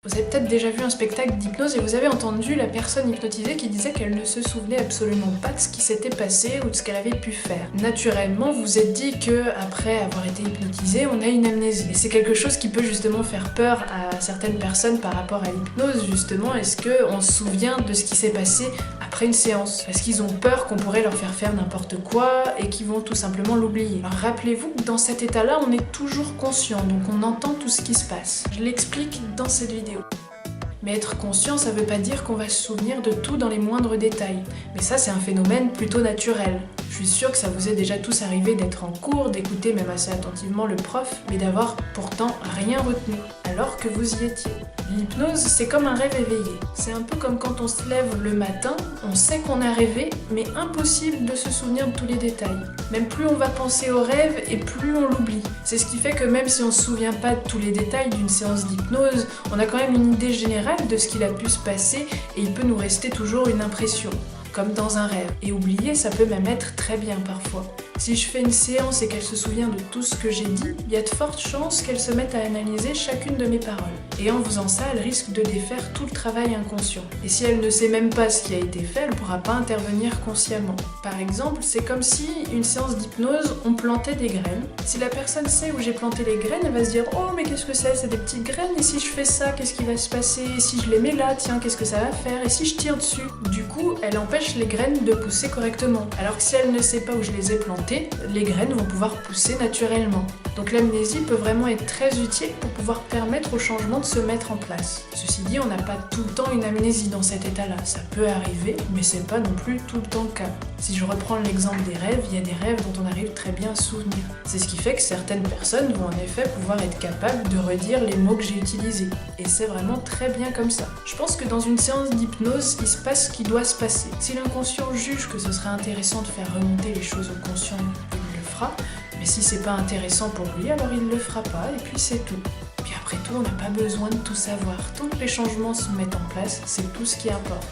Vous avez peut-être déjà vu un spectacle d'hypnose et vous avez entendu la personne hypnotisée qui disait qu'elle ne se souvenait absolument pas de ce qui s'était passé ou de ce qu'elle avait pu faire. Naturellement, vous vous êtes dit que après avoir été hypnotisé, on a une amnésie. Et c'est quelque chose qui peut justement faire peur à certaines personnes par rapport à l'hypnose, justement. Est-ce qu'on se souvient de ce qui s'est passé après une séance? Parce qu'ils ont peur qu'on pourrait leur faire n'importe quoi et qu'ils vont tout simplement l'oublier. Alors rappelez-vous que dans cet état-là, on est toujours conscient, donc on entend tout ce qui se passe. Je l'explique dans cette vidéo. Mais être conscient, ça veut pas dire qu'on va se souvenir de tout dans les moindres détails. Mais ça, c'est un phénomène plutôt naturel. Je suis sûre que ça vous est déjà tous arrivé d'être en cours, d'écouter même assez attentivement le prof, mais d'avoir pourtant rien retenu, alors que vous y étiez. L'hypnose, c'est comme un rêve éveillé. C'est un peu comme quand on se lève le matin, on sait qu'on a rêvé, mais impossible de se souvenir de tous les détails. Même plus on va penser au rêve et plus on l'oublie. C'est ce qui fait que même si on se souvient pas de tous les détails d'une séance d'hypnose, on a quand même une idée générale de ce qu'il a pu se passer et il peut nous rester toujours une impression, comme dans un rêve. Et oublier, ça peut même être très bien parfois. Si je fais une séance et qu'elle se souvient de tout ce que j'ai dit, il y a de fortes chances qu'elle se mette à analyser chacune de mes paroles. Et en faisant ça, elle risque de défaire tout le travail inconscient. Et si elle ne sait même pas ce qui a été fait, elle ne pourra pas intervenir consciemment. Par exemple, c'est comme si une séance d'hypnose, on plantait des graines. Si la personne sait où j'ai planté les graines, elle va se dire « Oh, mais qu'est-ce que c'est des petites graines, et si je fais ça, qu'est-ce qui va se passer? Et si je les mets là, tiens, qu'est-ce que ça va faire? Et si je tire dessus ?» Du coup, elle empêche les graines de pousser correctement. Alors que si elle ne sait pas où je les ai plantées, les graines vont pouvoir pousser naturellement. Donc l'amnésie peut vraiment être très utile pour pouvoir permettre au changement de se mettre en place. Ceci dit, on n'a pas tout le temps une amnésie dans cet état-là. Ça peut arriver, mais c'est pas non plus tout le temps le cas. Si je reprends l'exemple des rêves, il y a des rêves dont on arrive très bien à se souvenir. C'est ce qui fait que certaines personnes vont en effet pouvoir être capables de redire les mots que j'ai utilisés. Et c'est vraiment très bien comme ça. Je pense que dans une séance d'hypnose, il se passe ce qui doit se passer. Si l'inconscient juge que ce serait intéressant de faire remonter les choses au conscient, il le fera. Mais si c'est pas intéressant pour lui, alors il le fera pas, et puis c'est tout. Puis après tout, on n'a pas besoin de tout savoir. Tant que les changements se mettent en place, c'est tout ce qui importe.